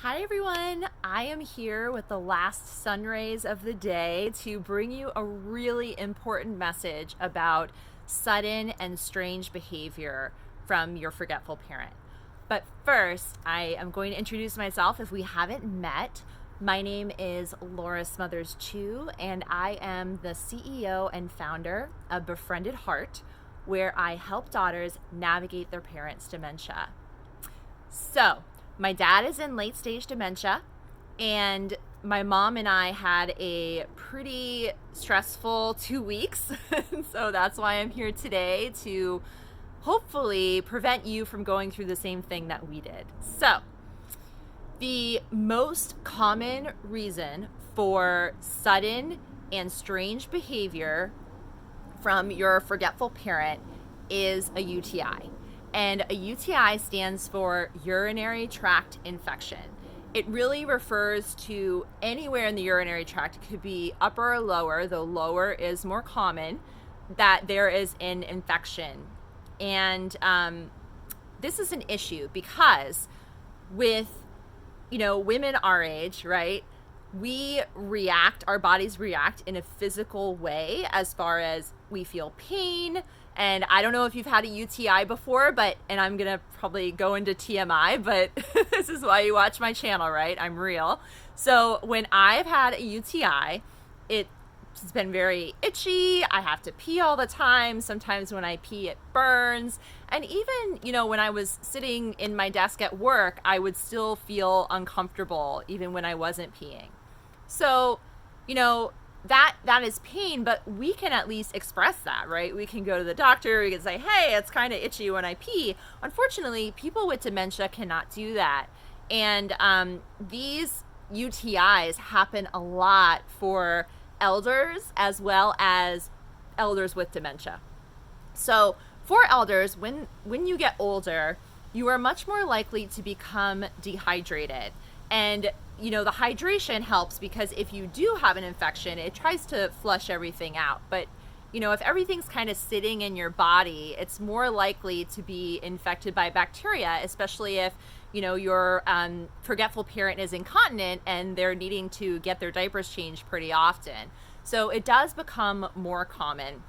Hi everyone, I am here with the last sun rays of the day to bring you a really important message about sudden and strange behavior from your forgetful parent. But first, I am going to introduce myself if we haven't met. My name is Laura Smothers-Chu, and I am the CEO and founder of Befriended Heart, where I help daughters navigate their parents' dementia. So, my dad is in late stage dementia, and my mom and I had a pretty stressful 2 weeks. So that's why I'm here today to hopefully prevent you from going through the same thing that we did. So, the most common reason for sudden and strange behavior from your forgetful parent is a UTI. And a UTI stands for urinary tract infection. It really refers to anywhere in the urinary tract. It could be upper or lower, though lower is more common, that there is an infection. And this is an issue because with, women our age, right, our bodies react in a physical way as far as we feel pain. And I don't know if you've had a UTI before, and I'm going to probably go into TMI, but this is why you watch my channel, right? I'm real. So when I've had a UTI, it's been very itchy. I have to pee all the time. Sometimes when I pee, it burns. And even, when I was sitting in my desk at work, I would still feel uncomfortable even when I wasn't peeing. So, that is pain, but we can at least express that, right? We can go to the doctor, we can say, hey, it's kind of itchy when I pee. Unfortunately, people with dementia cannot do that. And these UTIs happen a lot for elders as well as elders with dementia. So for elders, when you get older, you are much more likely to become dehydrated. And the hydration helps because if you do have an infection, it tries to flush everything out. But, if everything's kind of sitting in your body, it's more likely to be infected by bacteria, especially if, your forgetful parent is incontinent and they're needing to get their diapers changed pretty often. So it does become more common.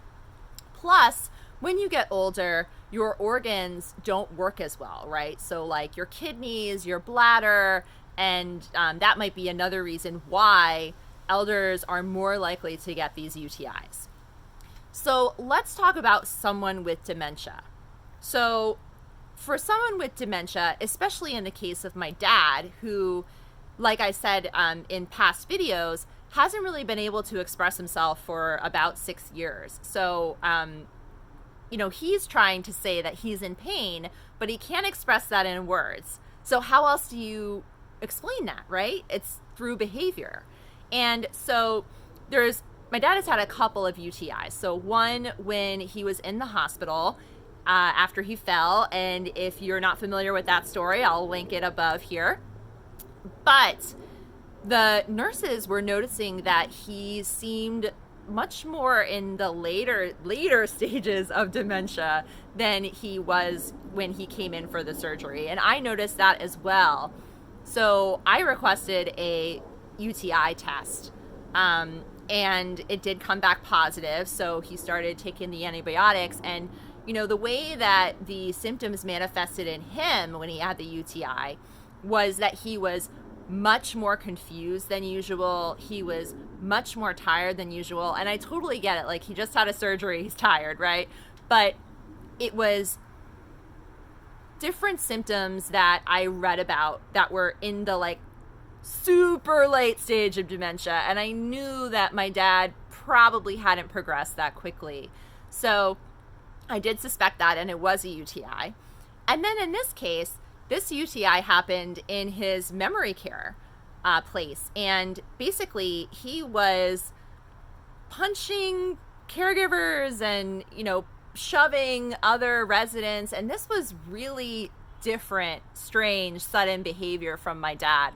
Plus, when you get older, your organs don't work as well, right? So like your kidneys, your bladder, and that might be another reason why elders are more likely to get these UTIs. So let's talk about someone with dementia. So for someone with dementia, especially in the case of my dad, who, like I said in past videos, hasn't really been able to express himself for about 6 years. So, he's trying to say that he's in pain, but he can't express that in words. So how else do you explain that, right? It's through behavior. And so my dad has had a couple of UTIs. So one when he was in the hospital after he fell, and if you're not familiar with that story, I'll link it above here. But the nurses were noticing that he seemed much more in the later stages of dementia than he was when he came in for the surgery. And I noticed that as well. So I requested a UTI test, and it did come back positive. So he started taking the antibiotics, and the way that the symptoms manifested in him when he had the UTI was that he was much more confused than usual. He was much more tired than usual. And I totally get it. Like, he just had a surgery, he's tired, right? But it was different symptoms that I read about that were in the super late stage of dementia. And I knew that my dad probably hadn't progressed that quickly. So I did suspect that, and it was a UTI. And then in this case, this UTI happened in his memory care place. And basically, he was punching caregivers and, shoving other residents. And this was really different, strange, sudden behavior from my dad.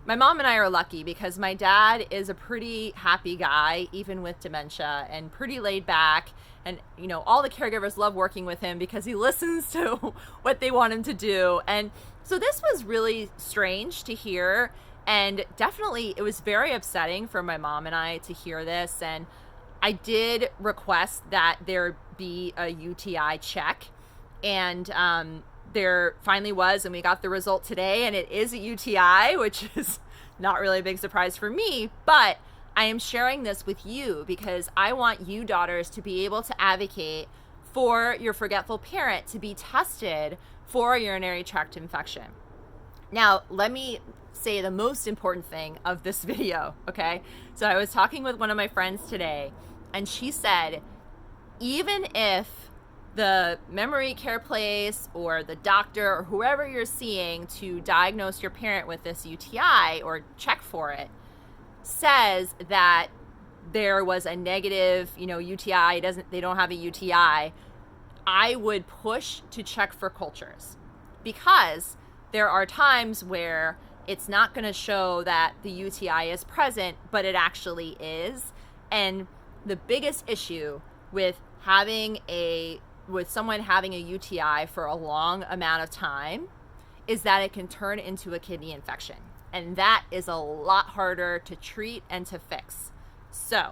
My mom and I are lucky because my dad is a pretty happy guy, even with dementia, and pretty laid back. And, all the caregivers love working with him because he listens to what they want him to do. And So this was really strange to hear, and definitely it was very upsetting for my mom and I to hear this. And I did request that there be a UTI check, and there finally was, and we got the result today, and it is a UTI, which is not really a big surprise for me, but I am sharing this with you because I want you daughters to be able to advocate for your forgetful parent to be tested for a urinary tract infection. Now, let me say the most important thing of this video, okay? So I was talking with one of my friends today, and she said, even if the memory care place or the doctor or whoever you're seeing to diagnose your parent with this UTI or check for it says that there was a negative, UTI, they don't have a UTI, I would push to check for cultures, because there are times where it's not going to show that the UTI is present, but it actually is. And the biggest issue with someone having a UTI for a long amount of time is that it can turn into a kidney infection. And that is a lot harder to treat and to fix. So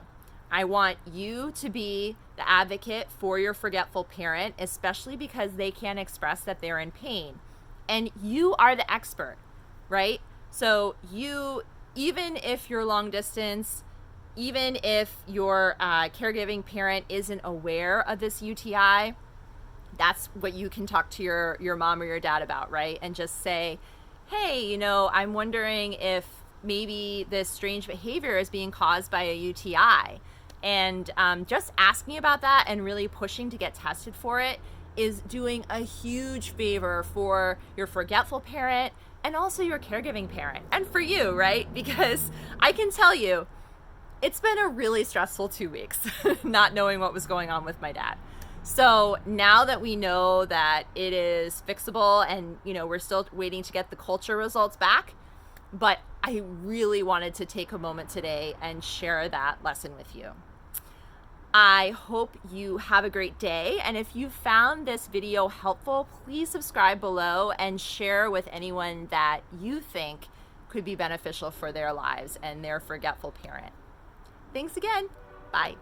I want you to be the advocate for your forgetful parent, especially because they can't express that they're in pain. And you are the expert, right? So you, even if you're long distance, even if your caregiving parent isn't aware of this UTI, that's what you can talk to your mom or your dad about, right? And just say, hey, I'm wondering if maybe this strange behavior is being caused by a UTI. And just asking about that and really pushing to get tested for it is doing a huge favor for your forgetful parent and also your caregiving parent, and for you, right? Because I can tell you, it's been a really stressful 2 weeks not knowing what was going on with my dad. So now that we know that it is fixable, and we're still waiting to get the culture results back, but I really wanted to take a moment today and share that lesson with you. I hope you have a great day, and if you found this video helpful, please subscribe below and share with anyone that you think could be beneficial for their lives and their forgetful parent. Thanks again. Bye.